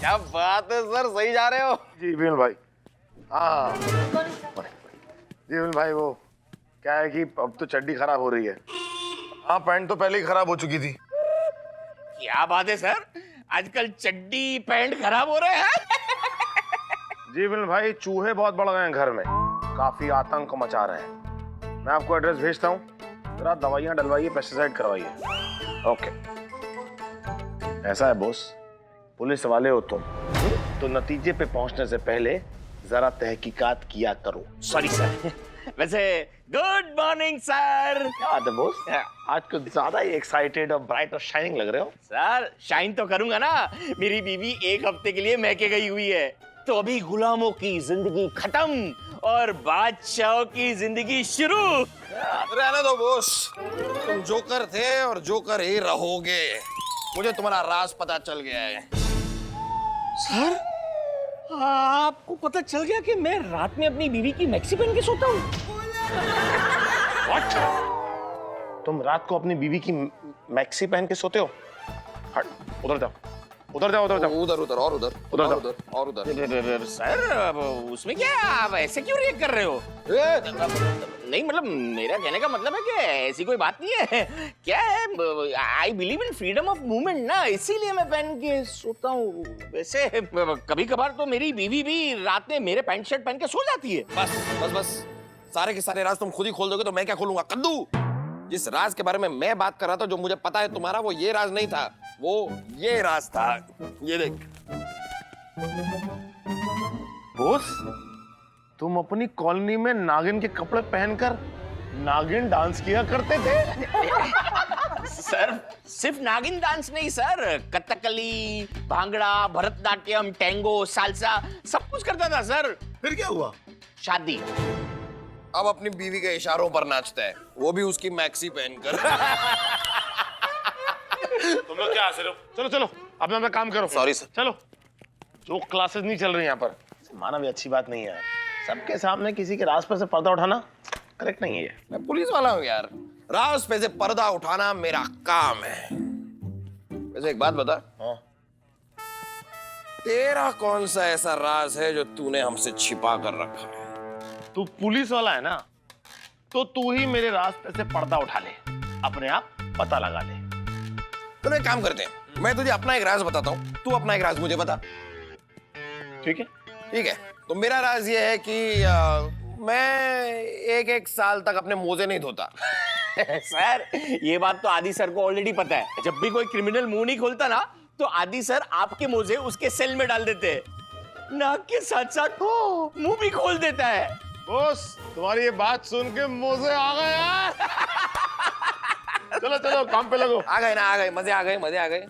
क्या बात है सर, सही जा रहे हो। जी विमल भाई। हाँ जी विमल भाई, वो क्या है कि अब तो चड्डी खराब हो रही है। हाँ, पैंट तो पहले ही खराब हो चुकी थी। क्या बात है सर, आजकल चड्डी पैंट खराब हो रहे हैं। जी विमल भाई, चूहे बहुत बढ़ गए हैं घर में, काफी आतंक मचा रहे हैं। मैं आपको एड्रेस भेजता हूँ, जरा दवाइयाँ डलवाइए, पेस्टिसाइड करवाइए। ओके। ऐसा है बॉस, पुलिस वाले हो तुम तो नतीजे पे पहुंचने से पहले जरा तहकीकात किया करो। Sorry sir. वैसे गुड मॉर्निंग सर। क्या बात है बॉस, आज कुछ ज्यादा ही एक्साइटेड और ब्राइट और शाइनिंग लग रहे हो। सर शाइन तो करूंगा ना, मेरी बीवी एक हफ्ते के लिए मैके गई हुई है, तो अभी गुलामों की जिंदगी खत्म और बादशाहों की जिंदगी शुरू। रहने दो बॉस, तुम जोकर थे और जोकर ही रहोगे। मुझे तुम्हारा राज पता चल गया है। सर आपको पता चल गया कि मैं रात में अपनी बीवी की मैक्सी पहन के सोता हूँ? What? तुम रात को अपनी बीवी की मैक्सी पहन के सोते हो? हट, उधर जाओ, उधर जाओ, उधर जाओ। उधर उधर और उधर उधर और जाओ। उधर और उधर। सर अब उसमें क्या, आप ऐसे क्यों रिएक्ट कर रहे हो? नहीं मतलब मेरा कहने का मतलब है कि ऐसी कोई बात नहीं है। क्या है, I believe in freedom of movement ना, इसीलिए मैं पहन के सोता हूँ। वैसे कभी कभार तो मेरी बीवी भी रात में मेरे पैंट शर्ट पहन के सो जाती है। बस बस बस, सारे के सारे राज तुम खुद ही खोल दोगे तो मैं क्या खोलूंगा? कद्दू, जिस राज के बारे में मैं बात कर रहा था, जो मुझे पता है तुम्हारा, वो ये राज नहीं था, वो ये राज था। ये देख। बॉस, तुम अपनी कॉलोनी में नागिन के कपड़े पहनकर नागिन डांस किया करते थे। सर सिर्फ नागिन डांस नहीं sir, Kathakali, bhangra, Bharatanatyam, tango, salsa सब कुछ करता था सर। फिर क्या हुआ? शादी। अब अपनी बीवी के इशारों पर नाचता है, वो भी उसकी मैक्सी पहनकर। तुम लोग क्या हंस रहे हो? चलो चलो, अपना अपना काम करो। Sorry sir. चलो, जो क्लासेस नहीं चल रही यहाँ पर, माना भी अच्छी बात नहीं है यार। सबके सामने किसी के राज पर से पर्दा उठाना करेक्ट नहीं है ये। मैं पुलिस वाला हूँ यार, राज पे से पर्दा उठाना मेरा काम है। वैसे एक बात बता, हाँ। तेरा कौन सा ऐसा राज है जो तूने हमसे छिपा कर रखा है? तू पुलिस वाला है ना, तो तू ही मेरे राज पे से पर्दा उठा ले, अपने आप पता लगा ले। तो एक काम करते हैं, मैं तुझे अपना एक राज बताता हूँ, तू अपना एक राज मुझे बता। ठीक है? ठीक है, तो मेरा राज ये है कि मैं एक साल तक अपने मोजे नहीं धोता। सर ये बात तो आदि सर को ऑलरेडी पता है। जब भी कोई क्रिमिनल मुंह नहीं खोलता ना, तो आदि सर आपके मोजे उसके सेल में डाल देते हैं। नाक के साथ साथ मुंह भी खोल देता है। बॉस, तुम्हारी ये बात सुन के मोजे आ गए यार। चलो चलो, काम पे लगो। आ गए ना, आ गए, मजे आ गए, मजे आ गए,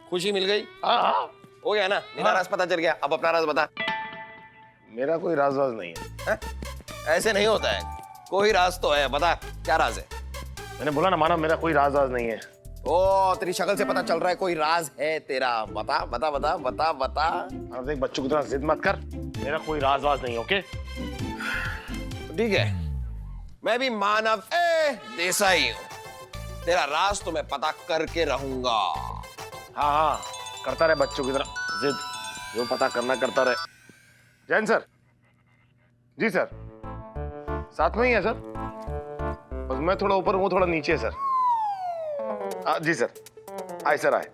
खुशी मिल गई। हाँ हाँ, हो गया ना, मेरा राज पता चल गया। अब अपना राज बता। मेरा कोई राज वाज नहीं है। है? ऐसे नहीं होता है, कोई राज तो है, बता क्या राज है? मैंने बोला ना, माना मेरा कोई राज वाज नहीं है। ओ, तेरी शक्ल से पता चल रहा है कोई राज है तेरा। बता बता बता बता बता। अब देख, बच्चों की तरह जिद मत कर, मेरा कोई राज वाज नहीं है। ओके? ठीक है, मैं भी मानव देसाई हूँ, तेरा राज तो मैं पता करके रहूंगा। हाँ हाँ, करता रहे बच्चों की तरह जिद, जो पता करना करता रहे। जैन सर। जी सर, साथ में ही है सर, बस मैं थोड़ा ऊपर हूँ, थोड़ा नीचे सर। जी सर, आए सर आए।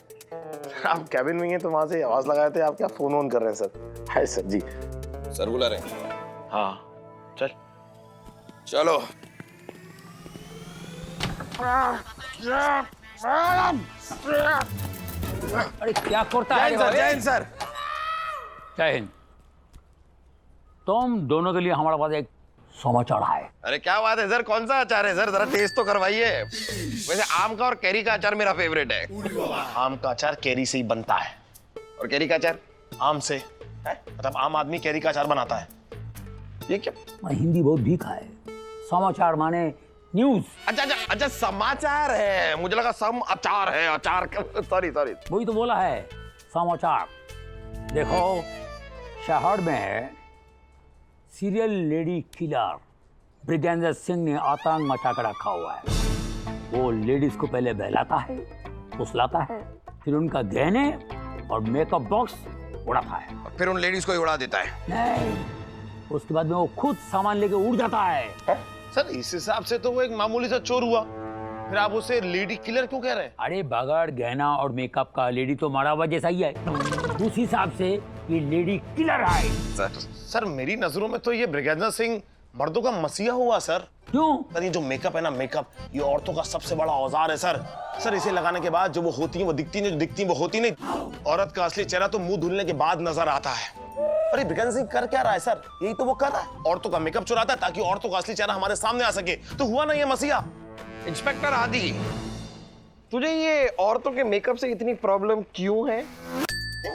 आप कैबिन में ही हैं तो वहां से आवाज लगाए थे, आप क्या फोन ऑन कर रहे हैं सर? हाय सर जी। सर बुला रहे? हाँ चल चलो। अरे क्या करता है? Jain sir, Jain sir. जय हिंद। तुम दोनों के लिए हमारे पास एक समाचार है। अरे क्या बात है सर, कौन सा अचार है सर? जरा टेस्ट तो करवाइए। वैसे आम का और कैरी का अचार मेरा फेवरेट है। आम का अचार कैरी से ही बनता है। और कैरी का अचार? आम से है? मतलब आम आदमी कैरी का अचार बनाता है। ये क्या? मैं हिंदी बहुत भीखा है। समाचार माने न्यूज। अच्छा अच्छा अच्छा, समाचार है, मुझे लगा सम अचार है। अचार, सॉरी सॉरी। वही तो बोला है, समाचार। देखो, शहर में सीरियल लेडी किलर ब्रिगेंदर सिंह ने आतंक मचा कर रखा हुआ है। वो लेडीज को पहले बहलाता है, फुसलाता है, फिर उनका गहने और मेकअप बॉक्स उड़ाता है। और फिर उन लेडीज को ही उड़ा देता है। नहीं, उसके बाद में वो खुद सामान लेके उड़ जाता है। सर इस हिसाब से तो वो एक मामूली सा चोर हुआ, फिर आप उसे लेडी किलर क्यों कह रहे हैं? अरे बगैर गहना और मेकअप का लेडी तो मारा हुआ जैसा ही है, उस हिसाब से ये लेडी किलर है। सर मेरी नजरों में तो ये ब्रिगेंजर सिंह मर्दों का मसीहा हुआ सर। क्यों? सर ये जो मेकअप है ना, मेकअप ये औरतों का सबसे बड़ा औजार है सर। सर इसे लगाने के बाद जो वो होती है वो दिखती नहीं, जो दिखती है वो होती नहीं। औरत का असली चेहरा तो मुंह धुलने के बाद नजर आता है। अरे ब्रिगेंजर सिंह कर क्या रहा है सर? यही तो वो कर रहा है, औरतों का मेकअप चुराता है ताकि औरतों का असली चेहरा हमारे सामने आ सके। तो हुआ ना ये मसीहा। इंस्पेक्टर आदि, तुझे ये औरतों के मेकअप से इतनी प्रॉब्लम क्यों है?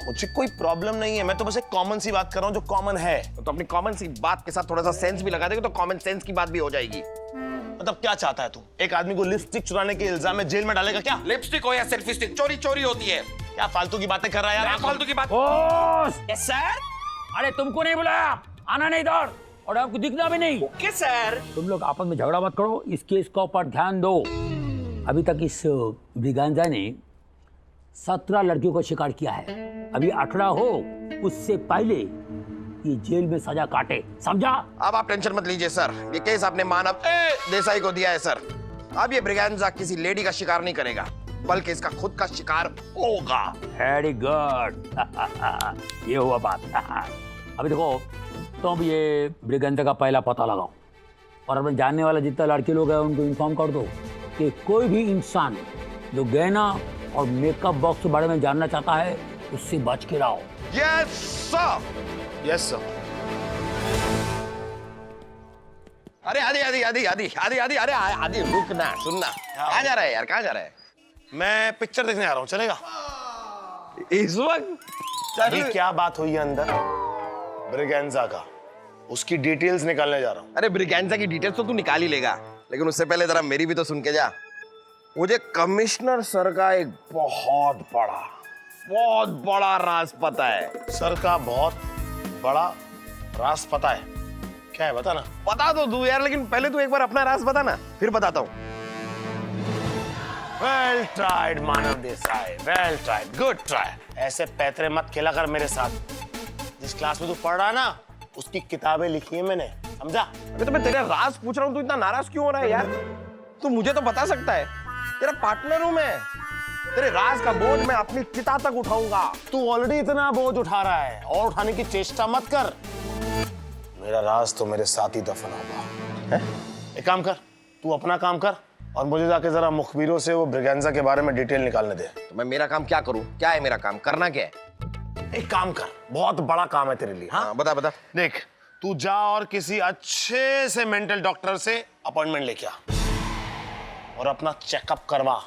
मुझे कोई प्रॉब्लम नहीं है, मैं तो बस एक कॉमन सी बात कर रहा हूँ जो कॉमन है। तो अपनी कॉमन सी बात के साथ थोड़ा सा सेंस भी लगा देगा तो कॉमन सेंस की बात भी हो जाएगी। मतलब क्या चाहता है तू? एक आदमी को लिपस्टिक चुराने के इल्जाम में जेल में डालेगा क्या? लिपस्टिक हो या सेल्फी स्टिक, चोरी चोरी होती है। क्या फालतू की बातें कर रहा है यार? फालतू की बात। Yes sir. अरे तुमको नहीं बुलाया, आना नहीं इधर, और आपको दिखना भी नहीं। Okay sir. तुम लोग आपस में झगड़ा मत करो, इस केस का ऊपर ध्यान दो। अभी तक इस ब्रिगेंजा ने 17 लड़कियों का शिकार किया है। अभी 18 हो उससे पहले ये जेल में सजा काटे, समझा? अब आप टेंशन मत लीजिए सर, ये केस आपने मानव देसाई को दिया है सर। अब ये ब्रिगेंजा किसी लेडी का शिकार नहीं करेगा, बल्कि इसका खुद का शिकार होगा। Very good. ये हुआ बात। अभी देखो, तुम ये ब्रिगेंजा का पहला पता लगाओ और अपने जानने वाला जितना लड़के लोग हैं उनको इन्फॉर्म कर दो कि कोई भी इंसान जो गहना और मेकअप बॉक्स के बारे में जानना चाहता है उससे बच के रहो। Yes sir. Yes sir. अरे आदि आदि आदि आदि आदि आदि अरे आदि रुकना, सुनना। कहाँ जा रहा है यार, कहाँ जा रहा है? मैं पिक्चर देखने आ रहा हूँ, चलेगा? इस वक्त अभी क्या बात हुई है अंदर ब्रिगेंजा का, उसकी डिटेल्स निकालने जा रहा हूँ। अरे ब्रिगेंजा की डिटेल्स तो तू निकाल ही लेगा, लेकिन उससे पहले जरा मेरी भी तो सुन के जा। मुझे कमिश्नर सर का एक बहुत बड़ा राज पता है। सर का बहुत बड़ा राज पता है? क्या है बता ना। बता तो दूं यार, लेकिन पहले तू एक बार अपना राज बता ना, फिर बताता हूँ। Well tried Manav Desai, well tried, good try. ऐसे पैतरे मत खेला कर मेरे साथ। जिस क्लास में तू पढ़ रहा है ना, उसकी किताबें लिखी है मैंने, समझा? अरे तो मैं तेरा राज पूछ रहा हूँ, तू इतना नाराज क्यों हो रहा है यार? तू मुझे तो बता सकता है, तेरा पार्टनर हूं मैं। तेरे राज का बोझ मैं अपनी चिता तक उठाऊंगा। तू ऑलरेडी इतना बोझ उठा रहा है और उठाने की चेष्टा मत कर। मेरा राज तो मेरे साथ ही दफन होगा। एक काम कर, तू अपना काम कर और मुझे जाके जरा मुखबिरों से वो ब्रिगेंजा के बारे में डिटेल निकालने दे। तो मैं मेरा काम क्या करूं? क्या है मेरा काम? करना क्या है? एक काम कर, बहुत बड़ा काम है तेरे लिए। हाँ बता बता। देख, तू जा और किसी अच्छे से मेंटल डॉक्टर से अपॉइंटमेंट लेके आ और अपना चेकअप करवा।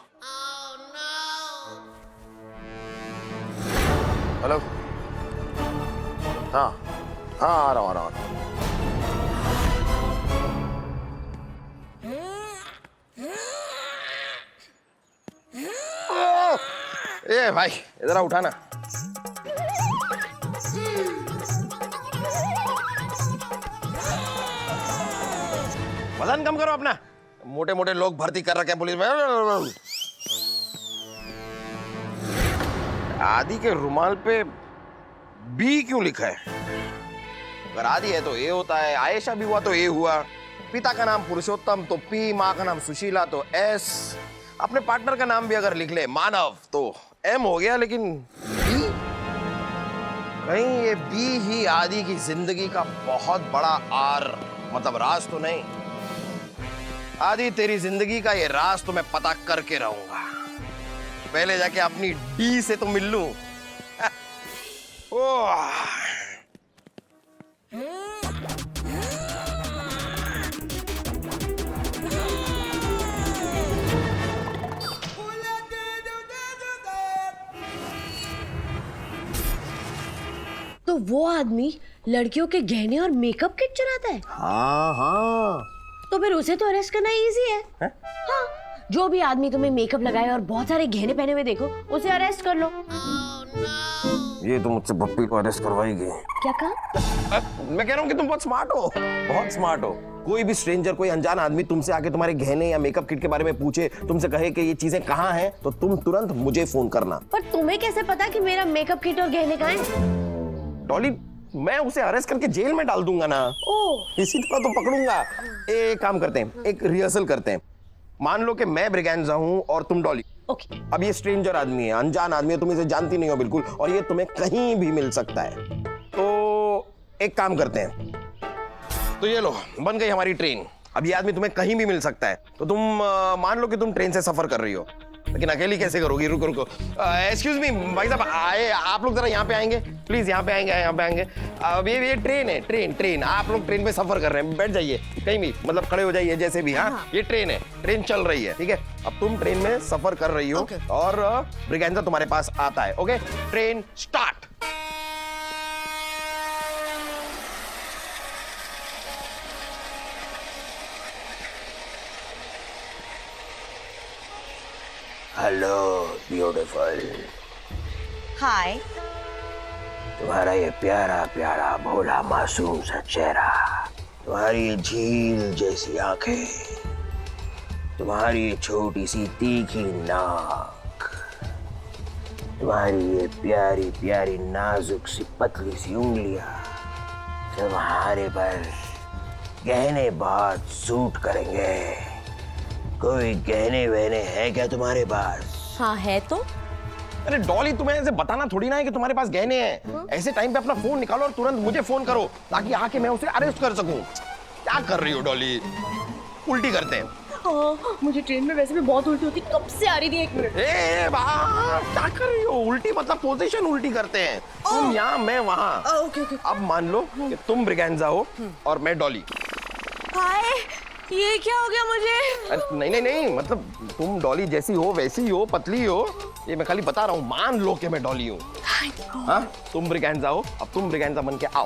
हेलो? हाँ हाँ, आ रहा हूँ। ए भाई इधर उठा ना। वजन कम करो अपना, मोटे मोटे लोग भर्ती कर रखे हैं पुलिस में। आदि के रुमाल पे बी क्यों लिखा है? अगर आदि है तो ए होता है, आयशा भी हुआ तो ए हुआ, पिता का नाम पुरुषोत्तम तो पी, माँ का नाम सुशीला तो एस, अपने पार्टनर का नाम भी अगर लिख ले मानव तो एम हो गया, लेकिन बी? कहीं ये बी ही आदि की जिंदगी का बहुत बड़ा आर मतलब राज तो नहीं? आदि तेरी जिंदगी का ये राज तो मैं पता करके रहूंगा, पहले जाके अपनी डी से तो मिल लूं। ओह तो वो आदमी लड़कियों के गहने और मेकअप किट चुराता है? हाँ, तो फिर उसे तो अरेस्ट करना इजी है। हाँ, जो भी आदमी तुम्हें मेकअप लगाए और बहुत सारे गहने पहने हुए देखो, उसे अरेस्ट कर लो। ये तो मुझसे पप्पी को अरेस्ट करवाएगी। क्या कहा? मैं कह रहा हूँ कि तुम बहुत स्मार्ट हो, बहुत स्मार्ट हो। कोई भी स्ट्रेंजर, कोई अनजान आदमी तुमसे आके तुम्हारे गहने या मेकअप किट के बारे में पूछे, तुमसे कहे कि ये चीजें कहाँ हैं, तो तुम तुरंत मुझे फोन करना। पर तुम्हें कैसे पता कि मेरा मेकअप किट और गहने कहाँ हैं? डॉली मैं उसे अरेस्ट करके जेल में डाल दूंगा ना। ओह इसी तरह तो पकड़ूंगा। एक काम करते हैं, एक रिहर्सल करते हैं। मान लो कि मैं ब्रिगेंजा हूं और तुम डॉली। ओके अब ये स्ट्रेंजर आदमी है, अनजान आदमी है, तुम इसे जानती नहीं हो बिल्कुल, और ये तुम्हें कहीं भी मिल सकता है। तो एक काम करते हैं, तो ये लो बन गई हमारी ट्रेन। अब ये आदमी तुम्हें कहीं भी मिल सकता है। तो तुम मान लो कि तुम ट्रेन से सफर कर रही हो, लेकिन अकेली कैसे करोगी? रुको रुको, एक्सक्यूज मी भाई साहब, आए आप लोग जरा यहाँ पे आएंगे प्लीज, यहाँ पे आएंगे। अब ये ट्रेन है, ट्रेन आप लोग ट्रेन में सफर कर रहे हैं, बैठ जाइए कहीं भी, मतलब खड़े हो जाइए जैसे भी। हाँ ये ट्रेन है, ट्रेन चल रही है, ठीक है। अब तुम ट्रेन में सफर कर रही हो और ब्रिगेंजा तुम्हारे पास आता है। Okay, train start. Hello beautiful, hi तुम्हारा ये प्यारा प्यारा भोला मासूम सा चेहरा, तुम्हारी झील जैसी आंखें, तुम्हारी छोटी सी तीखी नाक, तुम्हारी ये प्यारी प्यारी नाजुक सी पतली सी उंगलियां, तुम्हारे पर गहने बहुत सूट करेंगे। कोई गहने वहने है क्या तुम्हारे पास? हाँ है तो। अरे डॉली तुम्हें ऐसे बताना थोड़ी ना है कि तुम्हारे पास गहने हैं। ऐसे टाइम पे अपना फोन निकालो और तुरंत मुझे फोन करो ताकि आके मैं उसे अरेस्ट कर सकूं। क्या कर रही हो डॉली? उल्टी करते हैं। मुझे ट्रेन में वैसे भी बहुत उल्टी होती, कब से आ रही थी। 1 मिनट। क्या कर रही हो? उल्टी मतलब पोजीशन उल्टी करते हैं। तुम यहाँ मैं वहाँ। ओके। अब मान लो कि तुम ब्रिगेंजा हो और मैं डॉली। हाय, ये क्या हो गया मुझे? नहीं, मतलब तुम डॉली जैसी हो, वैसी हो, पतली हो, ये मैं खाली बता रहा हूँ। मान लो कि मैं डॉली हूँ, हाँ तुम ब्रिगेंजा हो। अब तुम ब्रिगेंजा बन के आओ।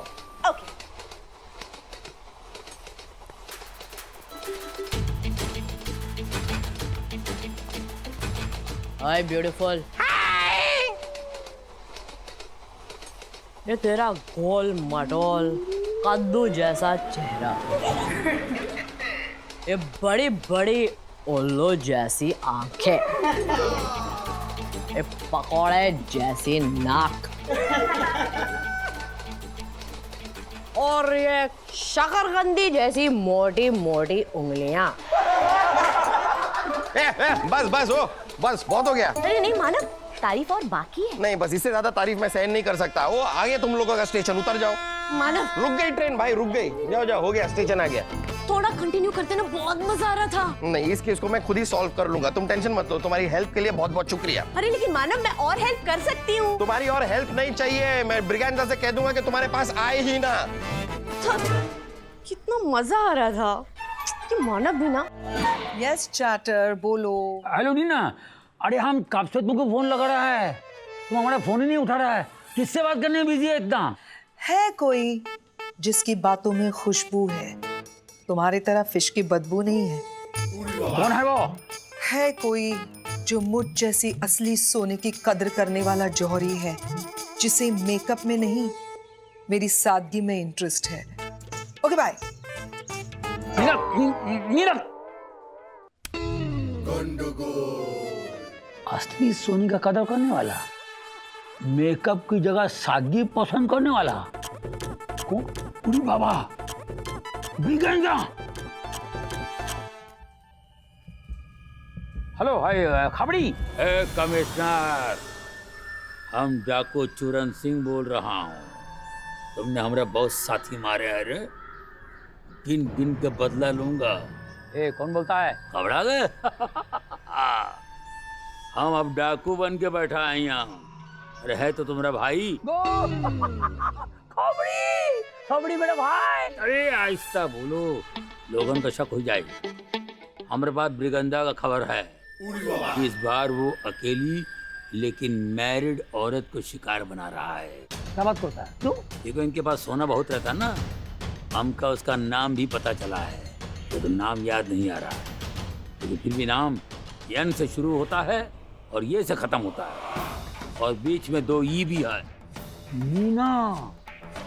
ओके। हाय ब्यूटीफुल। ये तेरा गोल मटोल कद्दू जैसा चेहरा, ये बड़ी बड़ी उल्लू जैसी आंखें, ये पकौड़े जैसी नाक, और ये शकरकंदी जैसी मोटी मोटी उंगलियां। बस बहुत हो गया। नहीं मानव, तारीफ और बाकी है। नहीं बस इससे ज्यादा तारीफ मैं सहन नहीं कर सकता। वो आगे तुम लोगों का स्टेशन, उतर जाओ। मानव रुक गई ट्रेन भाई, रुक गई। जाओ हो गया, स्टेशन आ गया। थोड़ा कंटिन्यू करते ना, बहुत मजा आ रहा था। नहीं इस केस को मैं खुद ही सॉल्व कर लूंगा, तुम टेंशन मत लो। तुम्हारी हेल्प के लिए बहुत बहुत शुक्रिया। अरे लेकिन मानव, मैं और हेल्प कर सकती हूँ। तुम्हारी और हेल्प नहीं चाहिए, मैं ब्रिगेंजा से कह दूंगा कि तुम्हारे पास आए ही ना। कितना मजा आ रहा था कि मानव भी ना। यस चार्टर, बोलो। हेलो नीना, अरे हम कब से तुमको फोन लगा रहा है, तुम हमारा फोन ही नहीं उठा रहा है। किससे बात करने में बिजी है इतना? है कोई जिसकी बातों में खुशबू है, तुम्हारी तरह फिश की बदबू नहीं है। कौन है वो? है कोई जो मुझ जैसी असली सोने की कद्र करने वाला जौहरी है, जिसे मेकअप में नहीं मेरी सादगी में इंटरेस्ट है। Okay bye. नीना, असली सोनी का कदर करने वाला, मेकअप की जगह सादगी पसंद करने वाला कौन? अरे बाबा, ब्रिगेंजा। हेलो, हाय खबड़ी। कमिश्नर, हम डाकू चूरन सिंह बोल रहा हूँ। तुमने हमारे बहुत साथी मारे हैं रे, गिन गिन के बदला लूंगा। ए कौन बोलता है? घबरा गए? हम अब डाकू बन के बैठा है यहाँ। अरे है तो तुम्हारा भाई। खबड़ी मेरा भाई। अरे आहिस्ता बोलो, लोगों का शक हो जाएगा। हमारे पास ब्रिगेंजा का खबर है, इस बार वो अकेली लेकिन मैरिड औरत को शिकार बना रहा है। क्या बात करता है? क्यों? देखो इनके पास सोना बहुत रहता ना, हमका उसका नाम भी पता चला है, तो नाम याद नहीं आ रहा है, लेकिन फिर भी नाम एन से शुरू होता है और ये से खत्म होता है, और बीच में 2 ई भी है। नीना,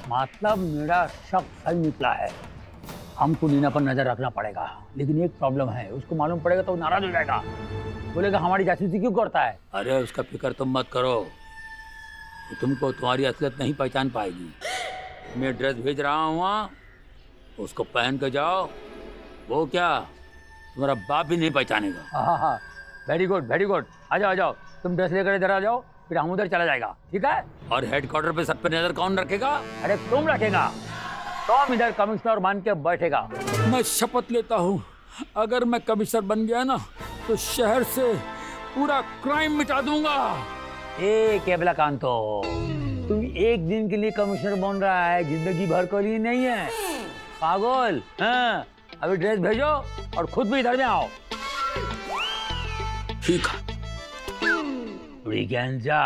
मतलब मेरा शक सही निकला है। हमको नीना पर नजर रखना पड़ेगा, लेकिन एक प्रॉब्लम है, उसको मालूम पड़ेगा तो नाराज हो जाएगा, बोलेगा हमारी जासूसी क्यों करता है। अरे उसका फिक्र तुम मत करो, तुमको तुम्हारी असलियत नहीं पहचान पाएगी। मैं ड्रेस भेज रहा हूँ वहाँ, उसको पहन के जाओ। वो क्या, तुम्हारा बाप भी नहीं पहचानेगा। हाँ, वेरी गुड वेरी गुड। आ जाओ आ जाओ, तुम ड्रेस लेकर इधर आ जाओ, फिर हम उधर चला जाएगा, ठीक है? और हेडक्वार्टर पे सब पे नजर कौन रखेगा? अरे तुम रखेगा। तुम इधर कमिश्नर बन के बैठेगा। मैं शपथ लेता हूँ, अगर मैं कमिश्नर बन गया ना तो शहर से पूरा क्राइम मिटा दूंगा। ए केबला कांतो, तुम एक दिन के लिए कमिश्नर बन रहा है, जिंदगी भर के लिए नहीं है पागल। हाँ, अभी ड्रेस भेजो और खुद भी इधर में आओ। ठीक है। ब्रिगेंजा,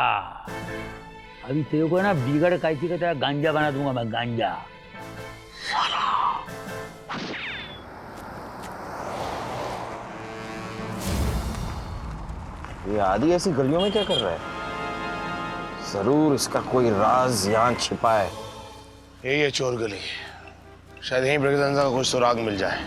अभी तेरे को ना बिगड़ कैसी का तेरा गांजा बना दूंगा मैं, गांजा। ये आदि ऐसी गलियों में क्या कर रहा है? जरूर इसका कोई राज यहाँ छिपा है। यही है चोर गली, शायद यहीं ब्रिगेंजा का कुछ सुराग मिल जाए।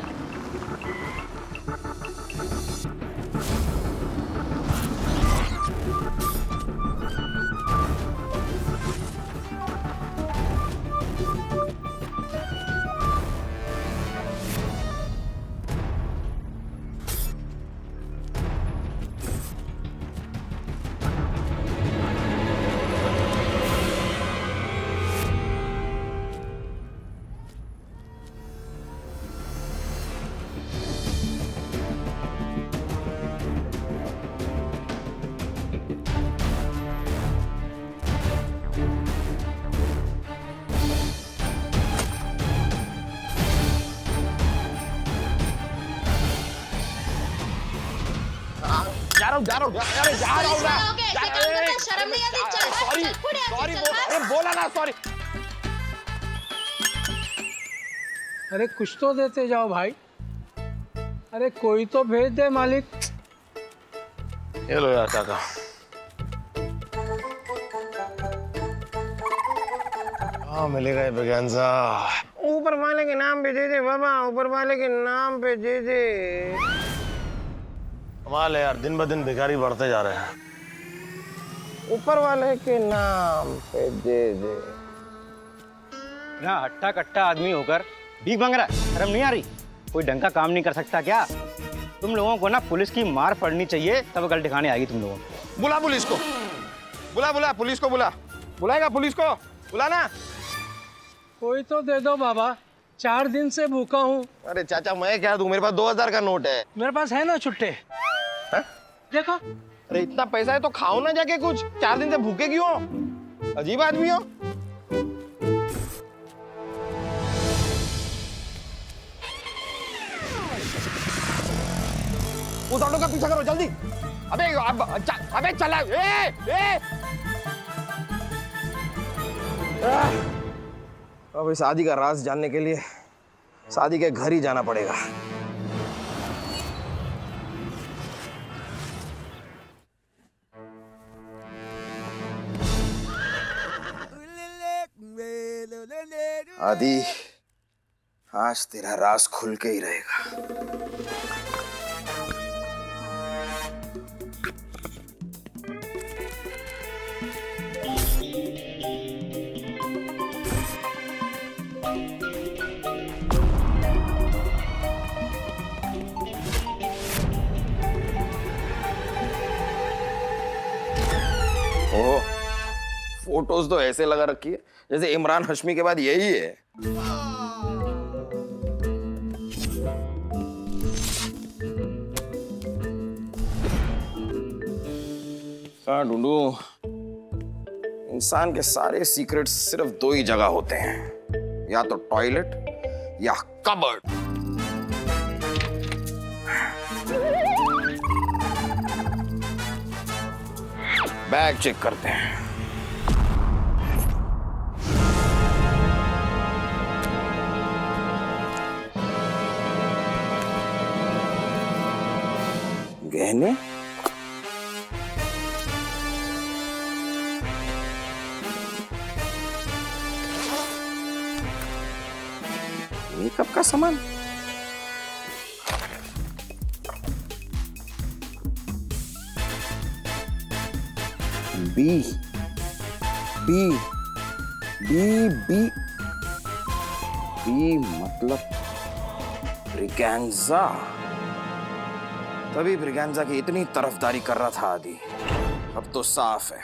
जा रहा हूँ शर्म नहीं आती? चल, सॉरी चल, फुट यार, सॉरी, चल, अरे बोला ना सॉरी। अरे कुछ तो देते जाओ भाई, अरे कोई तो भेज दे मालिक। ये लो यार काका। हाँ मिलेगा ये ब्रिगेंजा। ऊपर वाले के नाम पे दे दे बाबा, ऊपर वाले के नाम पे दे दे। कमाल है यार, दिन ब दिन भिखारी बढ़ते जा रहे हैं। ऊपर वाले के नाम पे दे दे। ना हट्टा कट्टा आदमी होकर भीख मांग रहा है, शर्म नहीं आ रही? कोई ढंग का काम नहीं कर सकता क्या? तुम लोगों को ना पुलिस की मार पड़नी चाहिए, तब गल दिखाने आएगी तुम लोगों को। बुला पुलिस को, बुला पुलिस को, बुलाएगा पुलिस को, बुला ना। कोई तो दे दो बाबा, 4 दिन से भूखा हूँ। अरे चाचा मैं क्या दूं, मेरे पास 2000 का नोट है। मेरे पास है ना छुट्टे। देखो, अरे इतना पैसा है तो खाओ ना जाके कुछ, 4 दिन से भूखे क्यों हो? अजीब आदमी हो। उस ऑटो का पीछा करो जल्दी। अबे चला। अब इस शादी का राज जानने के लिए शादी के घर ही जाना पड़ेगा। आदि, आज तेरा राज खुल के ही रहेगा। ओह, फोटोज तो ऐसे लगा रखी है जैसे इमरान हाशमी के बाद यही है। कहाँ ढूंढूं? इंसान के सारे सीक्रेट्स सिर्फ 2 ही जगह होते हैं, या तो टॉयलेट या कबर्ड। बैग चेक करते हैं। गहने, मेकअप का सामान, बी बी बी बी बी मतलब ब्रिगेंजा। तभी ब्रिगेंजा की इतनी तरफदारी कर रहा था आदि। अब तो साफ है,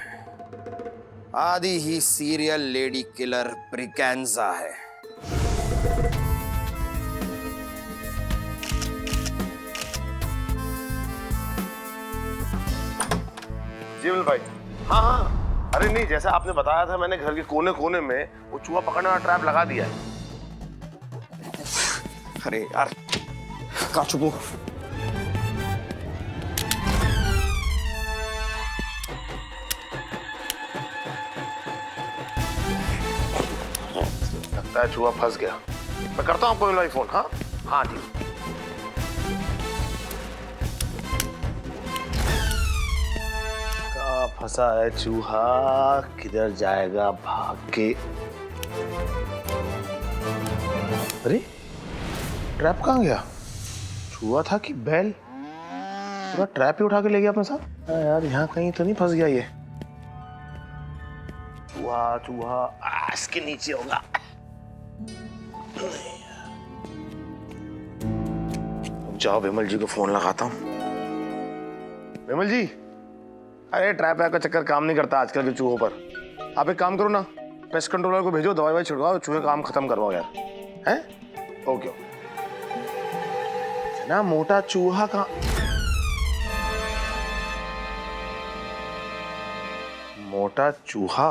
आदि ही सीरियल लेडी किलर ब्रिगेंजा है। जी विमल भाई। हाँ हाँ, अरे नहीं, जैसा आपने बताया था मैंने घर के कोने कोने में वो चूहा पकड़ने वाला ट्रैप लगा दिया है। अरे यार, कहाँ छुपो? लगता है चूहा फंस गया। मैं करता हूँ आपको विमल भाई फोन। हाँ हाँ जी। कहाँ फंसा है चूहा, किधर जाएगा भाग के? अरे ट्रैप कहाँ गया? चूहा था कि बैल? पूरा ट्रैप ही उठा के ले गया अपने साथ। यार यहाँ कहीं तो नहीं फंस गया ये? चूहा चूहा इसके नीचे होगा। जाओ विमल जी को फोन लगाता हूँ। विमल जी, अरे ट्रैप का चक्कर काम नहीं करता आजकल के चूहों पर। आप एक काम करो ना, पेस्ट कंट्रोलर को भेजो, दवाई छिड़काओ, चूहे काम खत्म करवाओ यार। हैं? ओके ना, मोटा चूहा का मोटा चूहा